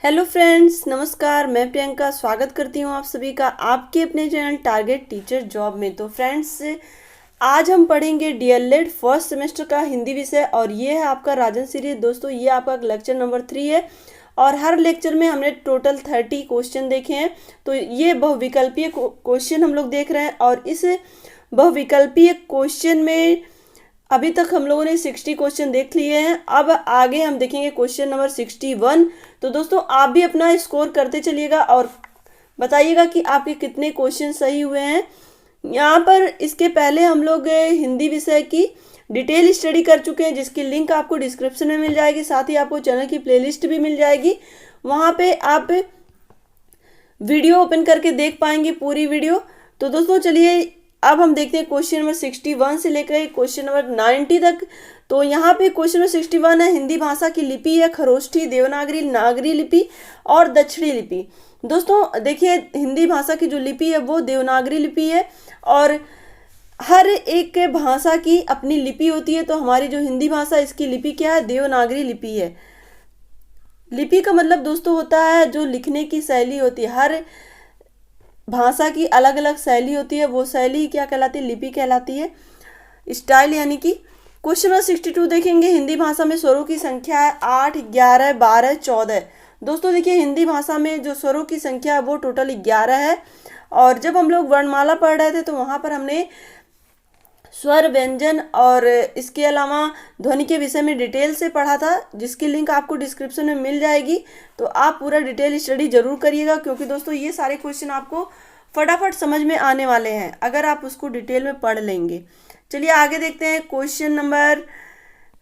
Hello friends, नमस्कार। मैं प्रियंका स्वागत करती हूँ आप सभी का आपके अपने चैनल टारगेट टीचर जॉब में। तो फ्रेंड्स, आज हम पढ़ेंगे डीएलएड फर्स्ट सेमेस्टर का हिंदी विषय और ये है आपका राजन सीरीज। दोस्तों, ये आपका लेक्चर नंबर 3 है और हर लेक्चर में हमने टोटल 30 क्वेश्चन देखे हैं। तो ये बहुविकल्पीय क्वेश्चन हम लोग देख रहे हैं और इस बहुविकल्पीय क्वेश्चन में अभी तक हम लोगों ने 60 क्वेश्चन देख लिए हैं। अब आगे हम देखेंगे क्वेश्चन नंबर 61। तो दोस्तों, आप भी अपना स्कोर करते चलिएगा और बताइएगा कि आपके कितने क्वेश्चन सही हुए हैं। यहाँ पर इसके पहले हम लोग हिंदी विषय की डिटेल स्टडी कर चुके हैं, जिसकी लिंक आपको डिस्क्रिप्शन में मिल जाएगी। साथ ही आपको चैनल की प्लेलिस्ट भी मिल जाएगी, वहाँ पे आप वीडियो ओपन करके देख पाएंगे पूरी वीडियो। तो दोस्तों चलिए, अब हम देखते हैं क्वेश्चन नंबर 61 से लेकर क्वेश्चन नंबर 90 तक। तो यहाँ पे क्वेश्चन नंबर 61 है, हिंदी भाषा की लिपि है खरोष्ठी, देवनागरी, नागरी लिपि और दक्षिणी लिपि। दोस्तों देखिए, हिंदी भाषा की जो लिपि है वो देवनागरी लिपि है और हर एक भाषा की अपनी लिपि होती है। तो हमारी जो हिंदी भाषा, इसकी लिपि क्या है? देवनागरी लिपि है। लिपि का मतलब दोस्तों होता है जो लिखने की शैली होती है। हर भाषा की अलग अलग शैली होती है, वो शैली क्या कहलाती है? लिपि कहलाती है। स्टाइल यानी कि क्वेश्चन नंबर 62 देखेंगे, हिंदी भाषा में स्वरों की संख्या है 8, 11, 12, 14। दोस्तों देखिए, हिंदी भाषा में जो स्वरों की संख्या है वो टोटल 11 है। और जब हम लोग वर्णमाला पढ़ रहे थे तो वहाँ पर हमने स्वर, व्यंजन और इसके अलावा ध्वनि के विषय में डिटेल से पढ़ा था, जिसकी लिंक आपको डिस्क्रिप्शन में मिल जाएगी। तो आप पूरा डिटेल स्टडी जरूर करिएगा, क्योंकि दोस्तों ये सारे क्वेश्चन आपको फटाफट समझ में आने वाले हैं अगर आप उसको डिटेल में पढ़ लेंगे। चलिए आगे देखते हैं क्वेश्चन नंबर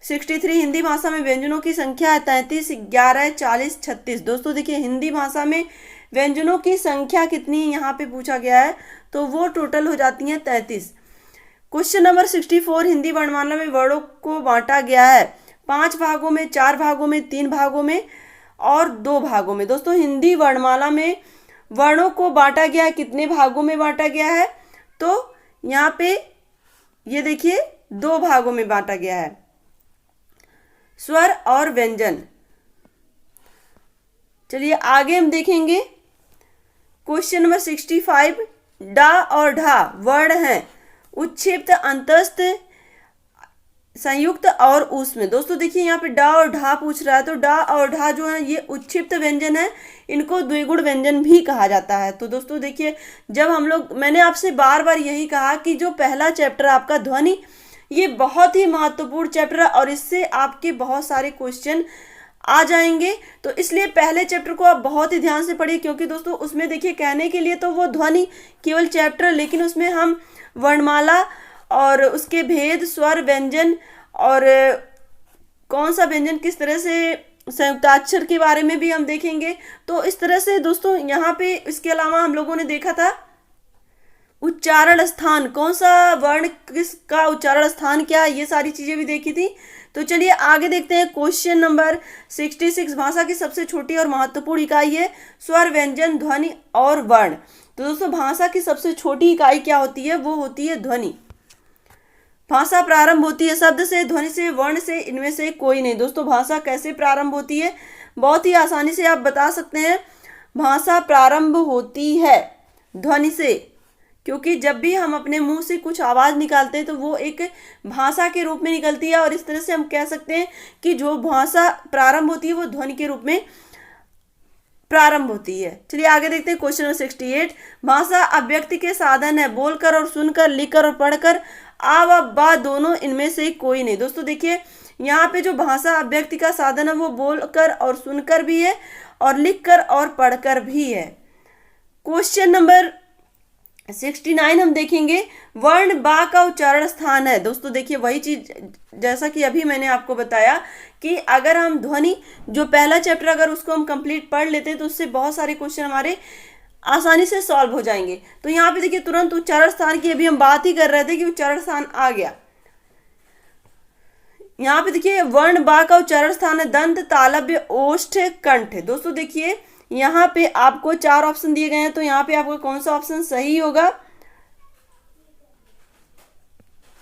63, हिंदी भाषा में व्यंजनों की संख्या है 33, 11, 40, 36। दोस्तों देखिए, हिंदी भाषा में व्यंजनों की संख्या कितनी यहाँ पे पूछा गया है, तो वो टोटल हो जाती है 33। क्वेश्चन नंबर 64, हिंदी वर्णमाला में वर्णों को बांटा गया है 5 भागों में, 4 भागों में, 3 भागों में और 2 भागों में। दोस्तों हिंदी वर्णमाला में वर्णों को बांटा गया है, कितने भागों में बांटा गया है? तो यहाँ पे ये देखिए 2 भागों में बांटा गया है, स्वर और व्यंजन। चलिए आगे हम देखेंगे क्वेश्चन नंबर 65, डा और ढा वर्ण हैं उच्छेद, अंतस्थ, संयुक्त और ऊष्म। दोस्तों देखिए, यहाँ पे डा और ढा पूछ रहा है, तो डा और ढा जो है ये उच्छिप्त व्यंजन है, इनको द्विगुण व्यंजन भी कहा जाता है। तो दोस्तों देखिए, जब हम लोग, मैंने आपसे बार बार यही कहा कि जो पहला चैप्टर आपका ध्वनि, ये बहुत ही महत्वपूर्ण चैप्टर है और इससे आपके बहुत सारे क्वेश्चन आ जाएंगे। तो इसलिए पहले चैप्टर को आप बहुत ही ध्यान से पढ़िए, क्योंकि दोस्तों उसमें देखिए, कहने के लिए तो वो ध्वनि केवल चैप्टर, लेकिन उसमें हम वर्णमाला और उसके भेद, स्वर, व्यंजन और कौन सा व्यंजन किस तरह से, संयुक्ताक्षर के बारे में भी हम देखेंगे। तो इस तरह से दोस्तों यहाँ पे इसके अलावा हम लोगों ने देखा था उच्चारण स्थान, कौन सा वर्ण किसका उच्चारण स्थान क्या है, ये सारी चीजें भी देखी थी। तो चलिए आगे देखते हैं क्वेश्चन नंबर 66, भाषा की सबसे छोटी और महत्वपूर्ण इकाई है स्वर, व्यंजन, ध्वनि और वर्ण। तो दोस्तों भाषा की सबसे छोटी इकाई क्या होती है? वो होती है ध्वनि। भाषा प्रारंभ होती है शब्द से, ध्वनि से, वर्ण से, इनमें से कोई नहीं। दोस्तों भाषा कैसे प्रारंभ होती है? बहुत ही आसानी से आप बता सकते हैं। भाषा प्रारंभ होती है ध्वनि से, क्योंकि जब भी हम अपने मुंह से कुछ आवाज निकालते हैं तो वो एक भाषा के रूप में निकलती है, और इस तरह से हम कह सकते हैं कि जो भाषा प्रारंभ होती है वो ध्वनि के रूप में प्रारंभ होती है। चलिए आगे देखते हैं क्वेश्चन नंबर 68, भाषा अभिव्यक्ति के साधन है बोलकर और सुनकर, लिखकर और पढ़कर, आ व बा दोनों इनमें से कोई नहीं। दोस्तों देखिए, यहाँ पे जो भाषा अभिव्यक्ति का साधन है वो बोलकर और सुनकर भी है और लिखकर और पढ़कर भी है। क्वेश्चन नंबर 69 हम देखेंगे, वर्ण बा का उच्चारण स्थान है। दोस्तों देखिए, वही चीज जैसा कि अभी मैंने आपको बताया कि अगर हम ध्वनि, जो पहला चैप्टर अगर उसको हम कंप्लीट पढ़ लेते हैं तो उससे बहुत सारे क्वेश्चन हमारे आसानी से सॉल्व हो जाएंगे। तो यहाँ पे देखिए, तुरंत उच्चारण स्थान की अभी हम बात ही कर रहे थे कि उच्चारण स्थान आ गया। यहाँ पे देखिए, वर्ण बा का उच्चारण स्थान है दंत, तालव्य, ओष्ठ, कंठ। दोस्तों देखिए, यहाँ पे आपको 4 ऑप्शन दिए गए हैं, तो यहाँ पे आपका कौन सा ऑप्शन सही होगा?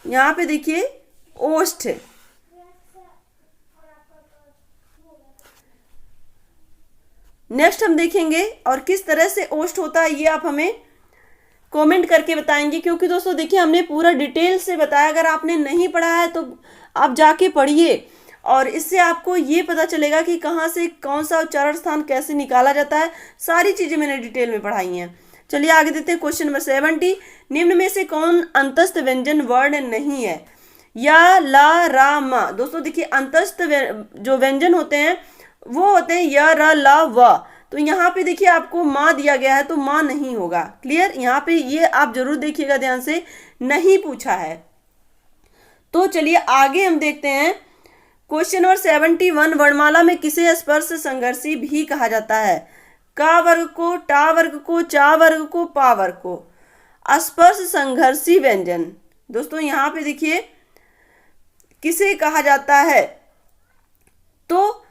यहाँ पे देखिए ओष्ठ, नेक्स्ट हम देखेंगे और किस तरह से ओष्ठ होता है ये आप हमें कमेंट करके बताएंगे, क्योंकि दोस्तों देखिए हमने पूरा डिटेल से बताया। अगर आपने नहीं पढ़ा है तो आप जाके पढ़िए और इससे आपको ये पता चलेगा कि कहाँ से कौन सा उच्चारण स्थान कैसे निकाला जाता है। सारी चीज़ें मैंने डिटेल में पढ़ाई हैं। चलिए आगे देते हैं क्वेश्चन नंबर 70। निम्न में से कौन अंतस्थ व्यंजन वर्ण नहीं है? या, ला, रा, मा। दोस्तों देखिए अंतस्थ जो व्यंजन होते हैं वो होते हैं य, र, ला, व। तो यहाँ पे देखिए आपको माँ दिया गया है तो माँ नहीं होगा। क्लियर? यहाँ पे ये आप जरूर देखिएगा ध्यान से, नहीं पूछा है। तो चलिए आगे हम देखते हैं क्वेश्चन नंबर 71। वर्णमाला में किसे स्पर्श संघर्षी भी कहा जाता है? का वर्ग को, टा वर्ग को, चा वर्ग को, पा वर्ग को। स्पर्श संघर्षी व्यंजन दोस्तों यहाँ पे देखिए किसे कहा जाता है? तो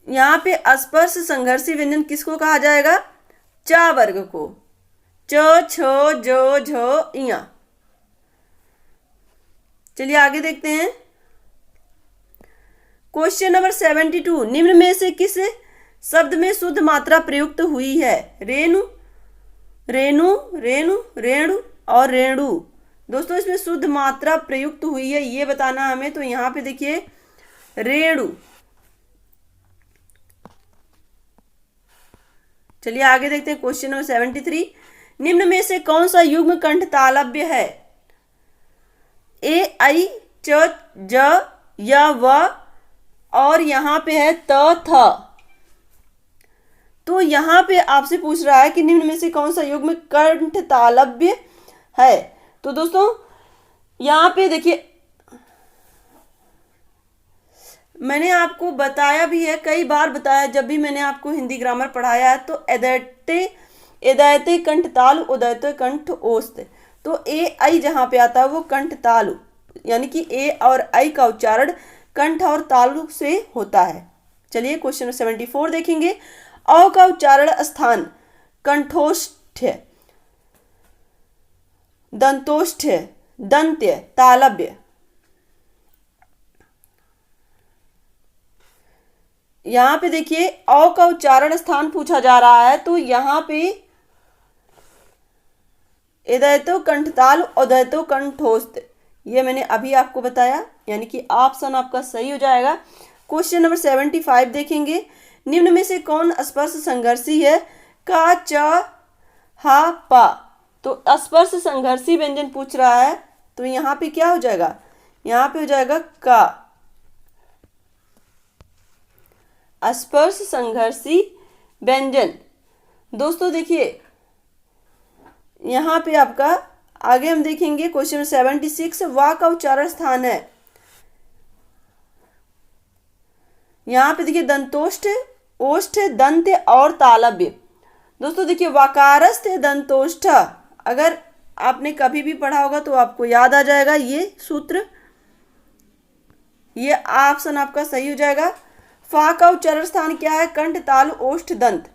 यहाँ पे स्पर्श संघर्षी व्यंजन किसको कहा जाएगा? चा वर्ग को। च, छ, ज, झ, इया। चलिए आगे देखते हैं क्वेश्चन नंबर 72। निम्न में से किस शब्द में शुद्ध मात्रा प्रयुक्त हुई है? रेणु, रेणु, रेणु, रेणु और रेणु। दोस्तों इसमें शुद्ध मात्रा प्रयुक्त हुई है ये बताना हमें। तो यहाँ पे देखिए रेणु। चलिए आगे देखते हैं क्वेश्चन नंबर 73। निम्न में से कौन सा युग्म कंठ तालव्य है? ए, आई, च, ज, या, व और यहाँ पे है त, थ। तो यहाँ पे आपसे पूछ रहा है कि निम्न में से कौन सा युग्म कंठ तालव्य है? तो दोस्तों यहाँ पे देखिए मैंने आपको बताया भी है, कई बार बताया जब भी मैंने आपको हिंदी ग्रामर पढ़ाया है। तो एदैते, एदैते कंठ ताल, उदैते कंठ ओस्त। तो ए, आई जहाँ पे आता है वो कंठ तालु, यानी कि ए और आई का उच्चारण कंठ और तालु से होता है। चलिए क्वेश्चन 74 देखेंगे। अ का उच्चारण स्थान कंठोष्ठ, दंतोष्ठ, दंत्य, तालव्य। यहाँ पे देखिए अ का उच्चारण स्थान पूछा जा रहा है। तो यहाँ पे एदैतो कंठताल, उदैतो कंठोस्त, ये मैंने अभी आपको बताया, यानी कि ऑप्शन आपका सही हो जाएगा। क्वेश्चन नंबर 75 देखेंगे। निम्न में से कौन स्पर्श संघर्षी है? का, च, हा, पा। तो स्पर्श संघर्षी व्यंजन पूछ रहा है तो यहाँ पे क्या हो जाएगा? यहाँ पे हो जाएगा का। स्पर्श संघर्षी व्यंजन। दोस्तों देखिए यहाँ पे आपका आगे हम देखेंगे क्वेश्चन 76। वा का उच्चारण स्थान है, यहाँ पे देखिए दंतोष्ठ, ओष्ठ, दंत्य और तालव्य। दोस्तों देखिए वाकारस्थ दंतोष्ठ, अगर आपने कभी भी पढ़ा होगा तो आपको याद आ जाएगा ये सूत्र। ये ऑप्शन आपका सही हो जाएगा। फा का उच्चारण स्थान क्या है? कंठ, तालु, ओष्ठ, दंत।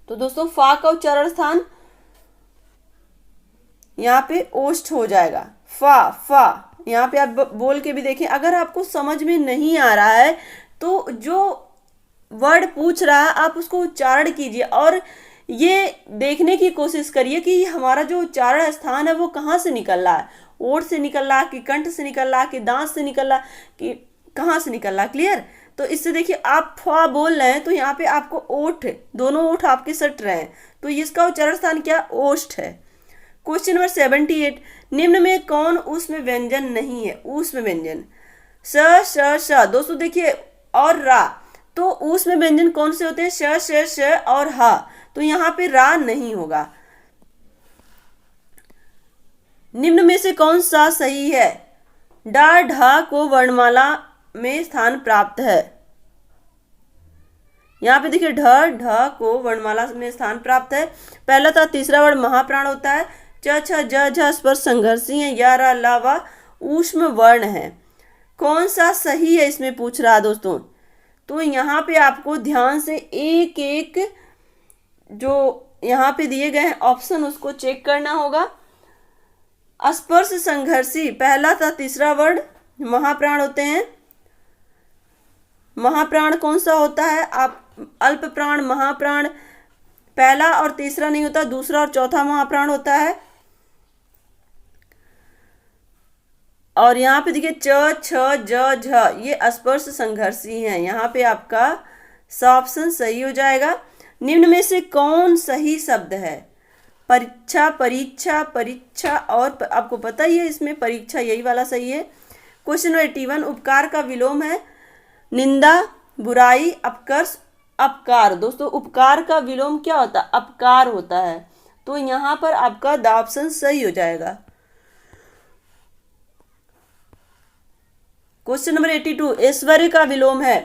तो दोस्तों फा का उच्चारण स्थान यहाँ पे ओष्ठ हो जाएगा। फा, फा। यहाँ पे आप बोल के भी देखें, अगर आपको समझ में नहीं आ रहा है तो जो वर्ड पूछ रहा है आप उसको उच्चारण कीजिए और ये देखने की कोशिश करिए कि हमारा जो उच्चारण स्थान है वो कहाँ से निकल रहा है। ओठ से निकल रहा है कि कंठ से निकल रहा है कि दांत से निकल रहा है कि कहाँ से निकल रहा है? क्लियर? तो इससे देखिए आप फा बोल रहे हैं तो यहाँ पे आपको ओठ, दोनों ओठ आपके सट रहे हैं, तो इसका उच्चारण स्थान क्या? ओष्ठ है। Question number 78। निम्न में कौन ऊष्म व्यंजन नहीं है? ऊष्म व्यंजन स, श, श। दोस्तों देखिए और रा, तो ऊष्म व्यंजन कौन से होते हैं? श, श, श और हा। तो यहाँ पे रा नहीं होगा। निम्न में से कौन सा सही है? डा, ढा को वर्णमाला में स्थान प्राप्त है। यहाँ पे देखिए ढ, ढ को वर्णमाला में स्थान प्राप्त है। पहला था तीसरा वर्ण महाप्राण होता है। च, छ, ज, झ स्पर्श संघर्षी है। या, रा, ला, वा ऊष्म वर्ण है। कौन सा सही है इसमें पूछ रहा है दोस्तों। तो यहाँ पे आपको ध्यान से एक एक जो यहाँ पे दिए गए हैं ऑप्शन उसको चेक करना होगा। स्पर्श संघर्षी पहला था तीसरा वर्ण महाप्राण होते हैं। महाप्राण कौन सा होता है? आप अल्प प्राण, महाप्राण, पहला और तीसरा नहीं होता, दूसरा और चौथा महाप्राण होता है। और यहाँ पे देखिए च, छ, ज, झ, ये स्पर्श संघर्षी हैं। यहाँ पे आपका स ऑप्शन सही हो जाएगा। निम्न में से कौन सही शब्द है? परीक्षा, परीक्षा, परीक्षा, और आपको पता ही है इसमें परीक्षा यही वाला सही है। क्वेश्चन नंबर 81, उपकार का विलोम है निंदा, बुराई, अपकर्ष, अपकार। दोस्तों उपकार का विलोम क्या होता है? अपकार होता है। तो यहाँ पर आपका द ऑप्शन सही हो जाएगा। क्वेश्चन नंबर 82, ऐश्वर्य का विलोम है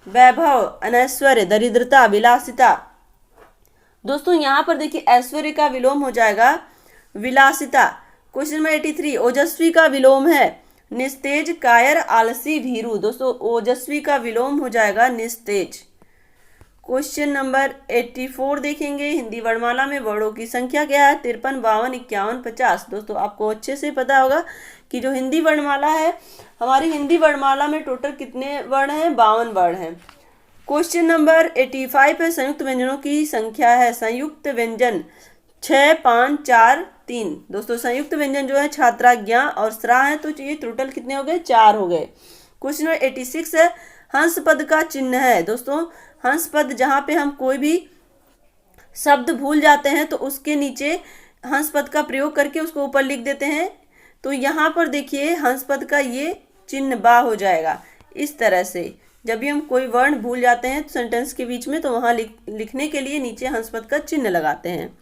वैभव, अनैश्वर्य, दरिद्रता, विलासिता। दोस्तों यहाँ पर देखिए ऐश्वर्य का विलोम हो जाएगा विलासिता। क्वेश्चन नंबर 83, ओजस्वी का विलोम है निस्तेज, कायर, आलसी, भीरू। दोस्तों ओजस्वी का विलोम हो जाएगा निस्तेज। क्वेश्चन नंबर 84 देखेंगे, हिंदी वर्णमाला में वर्णों की संख्या क्या है? 53, 52, 51, 50। दोस्तों आपको अच्छे से पता होगा कि जो हिंदी वर्णमाला है, हमारी हिंदी वर्णमाला में टोटल कितने वर्ण हैं? 52 वर्ण हैं। क्वेश्चन नंबर 85 है, संयुक्त व्यंजनों की संख्या है संयुक्त व्यंजन 6, 5, 4, 3। दोस्तों संयुक्त व्यंजन जो है छात्रा, ज्ञा और स्रा है, तो ये टोटल कितने हो गए? 4 हो गए। क्वेश्चन नंबर 86 है, हंस पद का चिन्ह है। दोस्तों हंस पद जहाँ पे हम कोई भी शब्द भूल जाते हैं तो उसके नीचे हंस पद का प्रयोग करके उसको ऊपर लिख देते हैं। तो यहाँ पर देखिए हंस पद का ये चिन्ह बा हो जाएगा इस तरह से। जब भी हम कोई वर्ण भूल जाते हैं सेंटेंस के बीच में तो वहाँ लिखने के लिए नीचे हंस पद का चिन्ह लगाते हैं।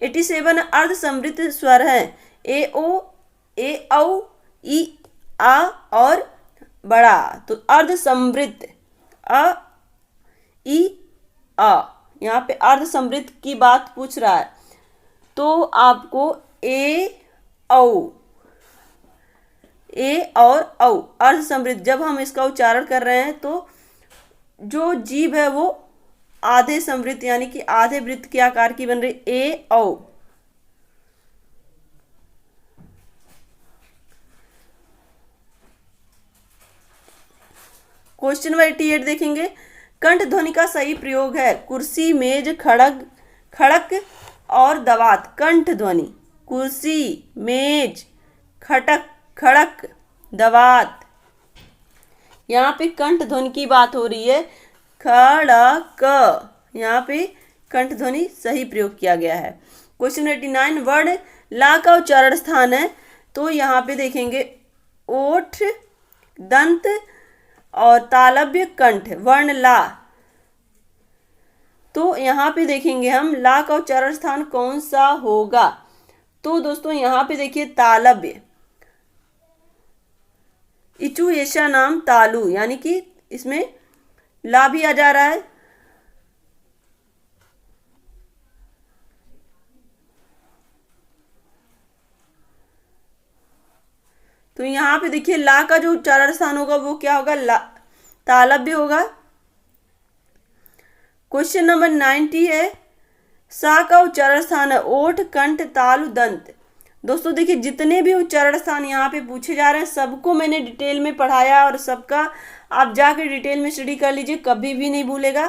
87 अर्ध समृद्ध स्वर है ए, ओ, ए, औ, ई, आ और बड़ा। तो अर्ध समृद्ध अ, ई, आ, यहाँ पे अर्ध समृद्ध की बात पूछ रहा है तो आपको ए, औ, ए और औ अर्ध समृद्ध जब हम इसका उच्चारण कर रहे हैं तो जो जीभ है वो आधे समृद्ध यानी कि आधे वृत्त के आकार की बन रही, ए, औ। क्वेश्चन नंबर 88 देखेंगे, कंठ ध्वनि का सही प्रयोग है कुर्सी, मेज, खड़ग, खड़क और दवात। कंठ ध्वनि कुर्सी, मेज, खटक, खड़क, दवात। यहाँ पे कंठ ध्वनि की बात हो रही है खड़क, यहाँ पे कंठ ध्वनि सही प्रयोग किया गया है। क्वेश्चन 89 वर्ण ला का उच्चारण स्थान है तो यहाँ पे देखेंगे ओठ, दंत और तालव्य, कंठ। वर्ण ला तो यहाँ पे देखेंगे हम ला का उच्चारण स्थान कौन सा होगा? तो दोस्तों यहाँ पे देखिए तालव्य, इचु ऐसा नाम तालु, यानी कि इसमें ला भी आ जा रहा है। तो यहाँ पे देखिए ला का जो उच्चारण स्थान होगा वो क्या होगा? ला, तालव्य होगा। क्वेश्चन नंबर 90 है, सा का उच्चारण स्थान है ओठ, कंठ, तालु, दंत। दोस्तों देखिए जितने भी उच्चारण स्थान यहाँ पे पूछे जा रहे हैं सबको मैंने डिटेल में पढ़ाया और सबका आप जाके डिटेल में स्टडी कर लीजिए, कभी भी नहीं भूलेगा।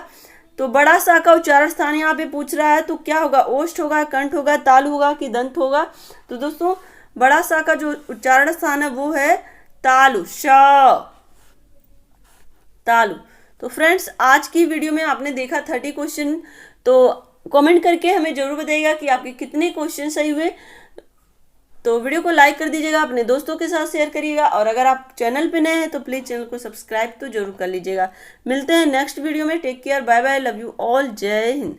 तो बड़ा सा का उच्चारण स्थान यहाँ पे पूछ रहा है तो क्या होगा? ओष्ठ होगा, कंठ होगा, तालु होगा कि दंत होगा? तो दोस्तों बड़ा सा का जो उच्चारण स्थान है वो है तालु, श, तालु। तो फ्रेंड्स आज की वीडियो में आपने देखा 30 क्वेश्चन। तो कमेंट करके हमें जरूर बताइएगा कि आपके कितने क्वेश्चन सही हुए। तो वीडियो को लाइक कर दीजिएगा, अपने दोस्तों के साथ शेयर करिएगा और अगर आप चैनल पे नए हैं तो प्लीज़ चैनल को सब्सक्राइब तो जरूर कर लीजिएगा। मिलते हैं नेक्स्ट वीडियो में। Take care, bye bye, love you all, जय हिंद।